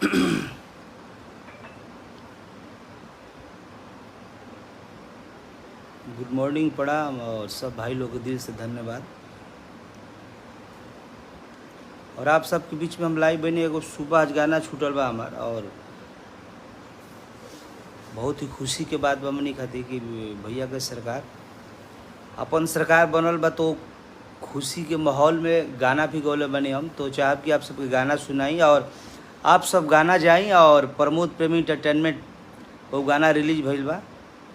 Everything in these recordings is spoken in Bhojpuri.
गुड मॉर्निंग प्रणाम और सब भाई लोग को दिल से धन्यवाद। और आप सबके बीच में हम लाइव बने एगो सुबह आज गाना छूटल बा हमार, और बहुत ही खुशी के बात बा मनी खातिर कि भैया के सरकार अपन सरकार बनल बा, तो खुशी के माहौल में गाना भी गौले बने। हम तो चाहब कि आप सबके गाना सुनाई और आप सब गाना जाई। और प्रमोद प्रेमी एंटरटेनमेंट वो गाना रिलीज भइल बा,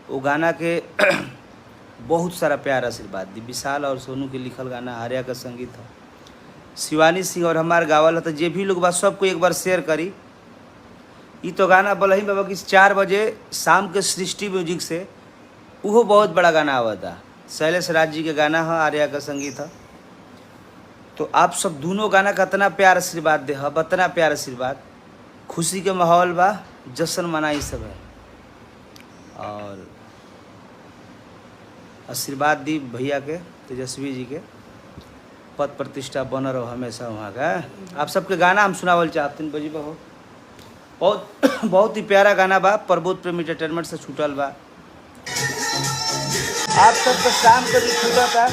वो गाना के बहुत सारा प्यार आशीर्वाद दी। विशाल और सोनू के लिखल गाना, आर्या का संगीत है, शिवानी सिंह और हमार गावल है। तो जे भी लोग बा सबको एक बार शेयर करी। ये तो गाना बोला ही बाबा कि 4 बजे शाम के सृष्टि म्यूजिक से वो बहुत बड़ा गाना आवा था। शैलेश राज जी के गाना है, आर्या का संगीत है। तो आप सब दोनों गाना का इतना प्यार आशीर्वाद दे है, इतना प्यार आशीर्वाद, खुशी के माहौल बा, जश्न मनाई सब है। और आशीर्वाद दी भैया के, तेजस्वी जी के, पद प्रतिष्ठा बन रहो हमेशा वहाँ का। आप सबके गाना हम सुनावल चाहते हैं बजी हो। बहुत ही प्यारा गाना बा, प्रमोद प्रेमी एंटरटेनमेंट से छूटल बा। आप सबके शाम के भी छूटा था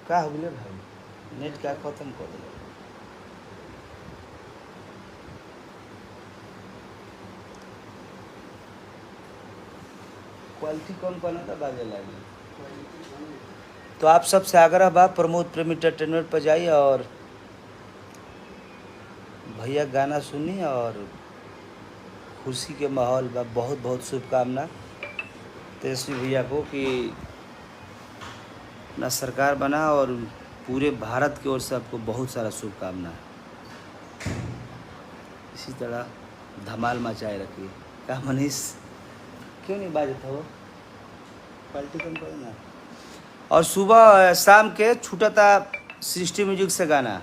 का हो गया भाई, नेट का खत्म कर दिया। क्वालिटी कम करना था बाजे लगी। तो आप सबसे आग्रह बा, प्रमोद प्रेमी एंटरटेनमेंट पर जाइए और भैया गाना सुनी और खुशी के माहौल बा। बहुत बहुत शुभकामना तेजस्वी भैया को कि अपना सरकार बना, और पूरे भारत की ओर से आपको बहुत सारा शुभकामना। इसी तरह धमाल मचाए रखिए। क्या मनीष क्यों नहीं बाजता हो, क्वालिटी कम करो ना। और सुबह शाम के छूटा था सृष्टि म्यूजिक से गाना,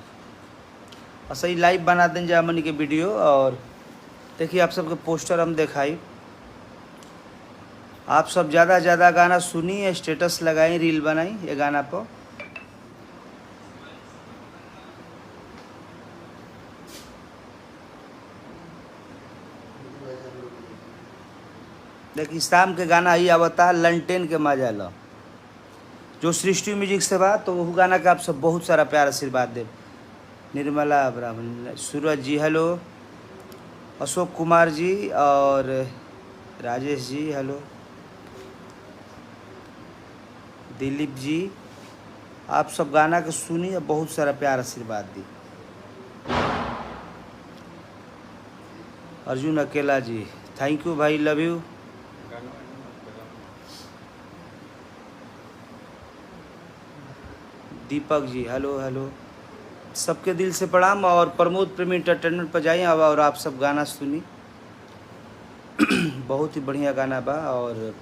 और सही लाइव बना दें जामनी के वीडियो। और देखिए आप सबके पोस्टर हम दिखाई। आप सब ज़्यादा ज़्यादा गाना सुनी, स्टेटस लगाई, रील बनाई ये गाना पर। देखिए शाम के गाना ही आवता लंटेन के मजा लो, जो सृष्टि म्यूजिक से बा। तो वो गाना का आप सब बहुत सारा प्यार आशीर्वाद दे। निर्मला ब्राह्मण, सूरज जी हेलो, अशोक कुमार जी और राजेश जी हेलो, दिलीप जी, आप सब गाना के सुनी और बहुत सारा प्यार आशीर्वाद दी। अर्जुन अकेला जी थैंक यू भाई, love you. Deepak ji hello hello, सबके दिल से प्रणाम। और प्रमोद प्रेमी एंटरटेनमेंट पर जाइए और आप सब गाना सुनी। बहुत ही बढ़िया गाना बा और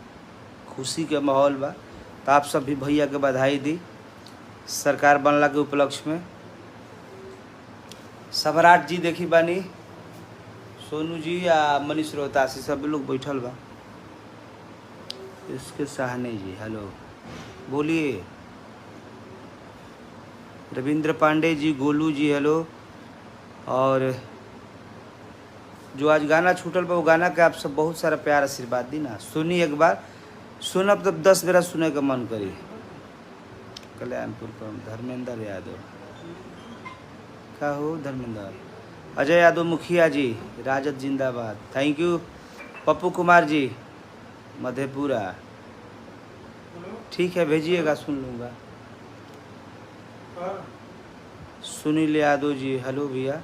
खुशी के माहौल बा। तो आप सब भी भैया के बधाई दी सरकार बनला के उपलक्ष्य में। सम्राट जी देखी बानी, सोनू जी या मनीष रोहतासी सब लोग बैठल बा। इसके साहनी जी हेलो, बोलिए। रविंद्र पांडे जी, गोलू जी हेलो। और जो आज गाना छूटल बा वो गाना के आप सब बहुत सारा प्यार आशीर्वाद दी ना। सुनी एक बार, सुनब तब 10 बेरा सुने का मन करी। कल्याणपुर पर धर्मेंद्र यादव का हो, धर्मेंद्र अजय यादव मुखिया जी, राजद जिंदाबाद, थैंक यू। पप्पू कुमार जी मधेपुरा, ठीक है भेजिएगा, सुन लूँगा। सुनील यादव जी हेलो भैया।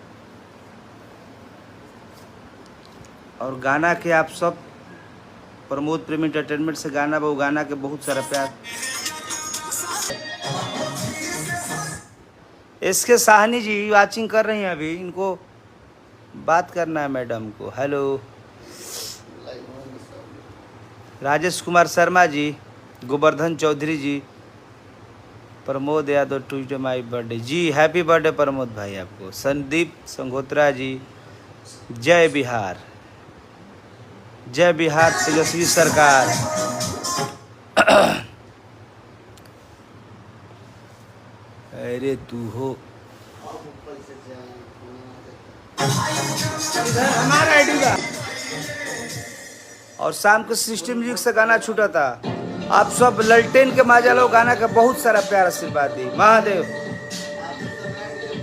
और गाना के आप सब प्रमोद प्रेमी एंटरटेनमेंट से गाना वो गाना के बहुत सारा प्यार। इसके साहनी जी वाचिंग कर रही हैं अभी, इनको बात करना है मैडम को। हेलो राजेश कुमार शर्मा जी, गोवर्धन चौधरी जी, Pramod Yadav Tuesday my birthday जी, हैप्पी बर्थडे प्रमोद भाई आपको। संदीप संगोत्रा जी, जय बिहार, जय बिहार तेजस्वी सरकार। अरे तू हो इधर हमारा आईडी बा। और शाम को सिस्टम म्यूजिक से गाना छूटा था। आप सब ललटेन के माजा लो गाना का बहुत सारा प्यार आशीर्वाद दी। महादेव।